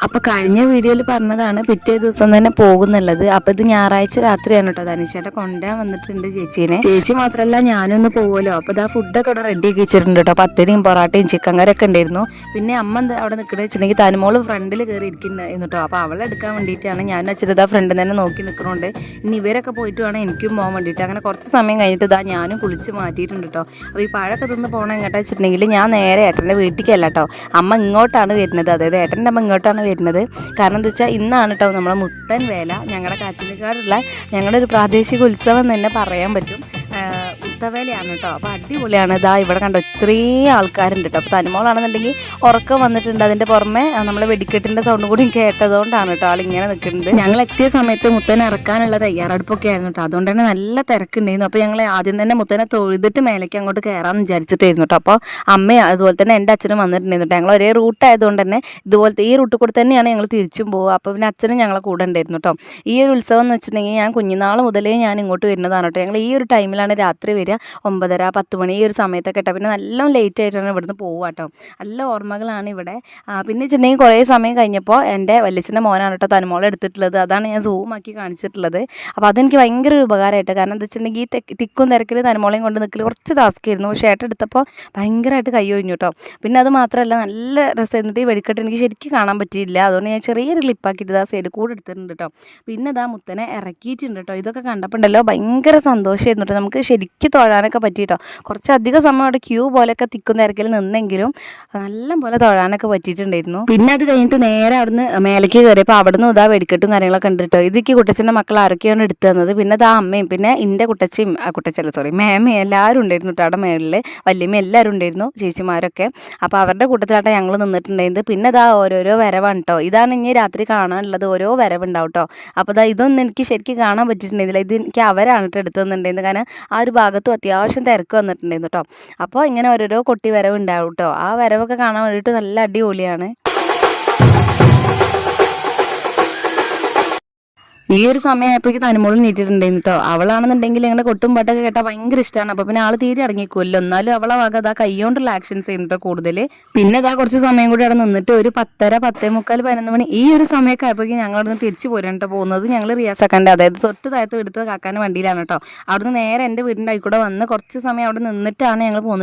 അപ്പോൾ കഴിഞ്ഞ വീഡിയോയിൽ പറഞ്ഞതാണ് പിറ്റേ ദിവസം തന്നെ പോകുന്നുള്ളത്. അപ്പോൾ ഇത് ഞായറാഴ്ച രാത്രിയാണ് കേട്ടോ. ധനുഷേട്ടൻ കൊണ്ടുവരാൻ വന്നിട്ടുണ്ട് ചേച്ചീനെ. ചേച്ചി മാത്രമല്ല ഞാനൊന്ന് പോകുമല്ലോ. അപ്പോൾ ഇതാ ഫുഡൊക്കെ ഇവിടെ റെഡി ആക്കി വെച്ചിട്ടുണ്ട് കേട്ടോ. പത്തിരിയും പൊറാട്ടയും ചിക്കൻ കറിയൊക്കെ ഉണ്ടായിരുന്നു. പിന്നെ അമ്മ എന്താ അവിടെ നിൽക്കുന്നത് വെച്ചിട്ടുണ്ടെങ്കിൽ തനുമോള് ഫ്രണ്ടിൽ കയറി ഇരിക്കുന്നുണ്ടായിരുന്നു കേട്ടോ. അപ്പോൾ അവളെ എടുക്കാൻ വേണ്ടിയിട്ടാണ് ഞാൻ വെച്ചിട്ട് ഇതാ ഫ്രണ്ടിൽ തന്നെ നോക്കി നിൽക്കണോണ്ട് ഇനി ഇവരൊക്കെ പോയിട്ട് വേണം എനിക്കും പോകാൻ വേണ്ടിയിട്ട്. അങ്ങനെ കുറച്ച് സമയം കഴിഞ്ഞിട്ട് ഇതാ ഞാനും കുളിച്ച് മാറ്റിയിട്ടുണ്ട് കേട്ടോ. അപ്പോൾ ഈ പഴമൊക്കെ തിന്ന് പോകണം എങ്ങോട്ടാ വെച്ചിട്ടുണ്ടെങ്കിൽ ഞാൻ നേരെ ഏട്ടൻ്റെ വീട്ടിലേക്കല്ല കേട്ടോ, അമ്മ ഇങ്ങോട്ടാണ് വരുന്നത്. അതായത് ഏട്ടൻ്റെ അമ്മ ഇങ്ങോട്ടാണ് വരുന്നത്. കാരണം എന്താ വെച്ചാൽ ഇന്നാണ് കേട്ടോ നമ്മളെ മുത്തൻ വേല, ഞങ്ങളുടെ കാച്ചിലിക്കാടുള്ള ഞങ്ങളുടെ ഒരു പ്രാദേശിക ഉത്സവം തന്നെ പറയാൻ പറ്റും. മുത്തവേലയാണ് കേട്ടോ. അപ്പോൾ അടിപൊളിയാണ്. ഇതാ ഇവിടെ കണ്ടോ ഇത്രയും ആൾക്കാരുണ്ട് കേട്ടോ. അപ്പോൾ തനിമോളാണെന്നുണ്ടെങ്കിൽ ഉറക്കം വന്നിട്ടുണ്ട്. അതിൻ്റെ പുറമെ നമ്മളെ വെടിക്കെട്ടിൻ്റെ സൗണ്ടും കൂടി കേട്ടതുകൊണ്ടാണ് കേട്ടോ ആളിങ്ങനെ നിൽക്കുന്നത്. ഞങ്ങൾ എത്തിയ സമയത്ത് മുത്തനെ ഇറക്കാനുള്ള തയ്യാറെടുപ്പൊക്കെ ആയിരുന്നു കേട്ടോ. അതുകൊണ്ട് തന്നെ നല്ല തിരക്കുണ്ടായിരുന്നു. അപ്പോൾ ഞങ്ങൾ ആദ്യം തന്നെ മുത്തനെ തൊഴുതിട്ട് മേലേക്ക് അങ്ങോട്ട് കയറാമെന്ന് വിചാരിച്ചിട്ടായിരുന്നു കേട്ടോ. അപ്പോൾ അമ്മയും അതുപോലെ തന്നെ എൻ്റെ അച്ഛനും വന്നിട്ടുണ്ടായിരുന്നു കേട്ടോ. ഞങ്ങൾ ഒരേ റൂട്ടായതുകൊണ്ട് തന്നെ ഇതുപോലത്തെ ഈ റൂട്ടിൽ കൂടെ തന്നെയാണ് ഞങ്ങൾ തിരിച്ചും പോകുക. അപ്പോൾ പിന്നെ അച്ഛനും ഞങ്ങളെ കൂടെ ഉണ്ടായിരുന്നു കേട്ടോ. ഈ ഒരു ഉത്സവം എന്ന് വെച്ചിട്ടുണ്ടെങ്കിൽ ഞാൻ കുഞ്ഞുനാൾ മുതലേ ഞാൻ ഇങ്ങോട്ട് വരുന്നതാണ് കേട്ടോ. ഞങ്ങൾ ഈ ഒരു ടൈമിലാണ് രാത്രി വരിക, 9:30 10 മണി ഈ ഒരു സമയത്തൊക്കെ കേട്ടോ. പിന്നെ നല്ല ലേറ്റ് ആയിട്ടാണ് ഇവിടുന്ന് പോവുക കേട്ടോ. നല്ല ഓർമ്മകളാണ് ഇവിടെ. പിന്നെ വെച്ചിട്ടുണ്ടെങ്കിൽ കുറേ സമയം കഴിഞ്ഞപ്പോൾ എൻ്റെ വല്യച്ഛൻ്റെ മോനാണ് കേട്ടോ തനുമോളെ എടുത്തിട്ടുള്ളത്. അതാണ് ഞാൻ സൂമാക്കി കാണിച്ചിട്ടുള്ളത്. അപ്പോൾ അതെനിക്ക് ഭയങ്കര ഒരു ഉപകാരമായിട്ട്. കാരണം എന്താ വെച്ചിട്ടുണ്ടെങ്കിൽ ഈ തിക്കും തിരക്കിൽ തനുമോളെയും കൊണ്ട് നിൽക്കൽ കുറച്ച് ടാസ്ക്കായിരുന്നു. പക്ഷേ ഏട്ടൻ എടുത്തപ്പോൾ ഭയങ്കരമായിട്ട് കൈ ഒഴിഞ്ഞു കേട്ടോ. പിന്നെ അത് മാത്രമല്ല നല്ല രസമായിരുന്നു. ഈ വെടിക്കെട്ട് എനിക്ക് ശരിക്കും കാണാൻ പറ്റിയില്ല. അതുകൊണ്ട് ഞാൻ ചെറിയൊരു ക്ലിപ്പാക്കിയിട്ട് ആ സൈഡ് കൂടെ എടുത്തിട്ടുണ്ട് കേട്ടോ. പിന്നെ ഇതാ മുത്തനെ ഇറക്കിയിട്ടുണ്ട് കേട്ടോ. ഇതൊക്കെ കണ്ടപ്പോൾ ഉണ്ടല്ലോ ഭയങ്കര സന്തോഷമായിരുന്നു കേട്ടോ. നമുക്ക് ശരിക്കും തൊഴാനൊക്കെ പറ്റിയിട്ടോ. കുറച്ചധികം സമയം അവിടെ ക്യൂ പോലെയൊക്കെ തിക്കും തിരക്കിൽ നിന്നെങ്കിലും നല്ല പോലെ തൊഴാനൊക്കെ പറ്റിയിട്ടുണ്ടായിരുന്നു. പിന്നെ അത് കഴിഞ്ഞിട്ട് നേരെ അവിടുന്ന് മേലേക്ക് കയറിയപ്പോൾ അവിടുന്ന് ഇതാ വെടിക്കെട്ടും കാര്യങ്ങളൊക്കെ ഉണ്ട് കേട്ടോ. ഇതൊക്കെ കുട്ടച്ഛൻ്റെ മക്കൾ ആരൊക്കെയാണ് എടുത്തു തന്നത്. പിന്നെ ഇതാ അമ്മയും പിന്നെ എൻ്റെ കുട്ടച്ചയും മേമയും എല്ലാവരും ഉണ്ടായിരുന്നു കേട്ടോ. അവിടെ മേളിൽ വല്യമ്മ എല്ലാവരും ഉണ്ടായിരുന്നു, ചേച്ചിമാരൊക്കെ. അപ്പോൾ അവരുടെ കൂട്ടത്തിലാട്ടെ ഞങ്ങൾ നിന്നിട്ടുണ്ടായിരുന്നത്. പിന്നെ ഇതാ ഓരോരോ വരവാണ് കേട്ടോ. ഇതാണ് ഇനി രാത്രി കാണാനുള്ളത്. ഓരോ വരവുണ്ടാവും കേട്ടോ. അപ്പോൾ ഇതാ ഇതൊന്നും എനിക്ക് ശരിക്കും കാണാൻ പറ്റിയിട്ടുണ്ടായിരുന്നില്ല. ഇത് എനിക്ക് അവരാണ് കേട്ടോ എടുത്തു തന്നിട്ടുണ്ടായിരുന്നത്. കാരണം ആ ഒരു ഭാഗത്തും അത്യാവശ്യം തിരക്ക് വന്നിട്ടുണ്ടായിരുന്നു കേട്ടോ. അപ്പോൾ ഇങ്ങനെ ഓരോരോ കൊട്ടി വരവ് ഉണ്ടാവും കേട്ടോ. ആ വരവൊക്കെ കാണാൻ വേണ്ടിയിട്ട് നല്ല അടിപൊളിയാണ്. ഈ ഒരു സമയമായപ്പോഴേക്ക് തനുമോൾ നീട്ടിട്ടുണ്ടായിരുന്നു കേട്ടോ. അവളാണെന്നുണ്ടെങ്കിൽ ഇങ്ങനെ കൊട്ടും പാട്ടൊക്കെ കേട്ടാൽ ഭയങ്കര ഇഷ്ടമാണ്. അപ്പോൾ പിന്നെ ആൾ തീരെ ഇറങ്ങിക്കൊല്ലോ. എന്നാലും അവളെ വക അതാ കൈകൊണ്ടുള്ള ആക്ഷൻസ് ചെയ്യുന്നുട്ടോ കൂടുതൽ. പിന്നെ അതാ കുറച്ച് സമയം കൂടി അവിടെ നിന്നിട്ട് ഒരു 10:30 10:45 11 മണി ഈ ഒരു സമയമൊക്കെ ആയപ്പോഴേക്കും ഞങ്ങൾ അവിടെ നിന്ന് തിരിച്ചു പോരാണ് കേട്ടോ പോകുന്നത്. ഞങ്ങൾ റിയാസാക്കാൻ്റെ അതായത് തൊട്ട് താഴത്ത് എടുത്ത് കാക്കാൻ്റെ വണ്ടിയിലാണ് കേട്ടോ. അവിടുന്ന് നേരെ എൻ്റെ വീടിൻ്റെ ആയിക്കൂടെ വന്ന് കുറച്ച് സമയം അവിടെ നിന്നിട്ടാണ് ഞങ്ങൾ പോകുന്നത്.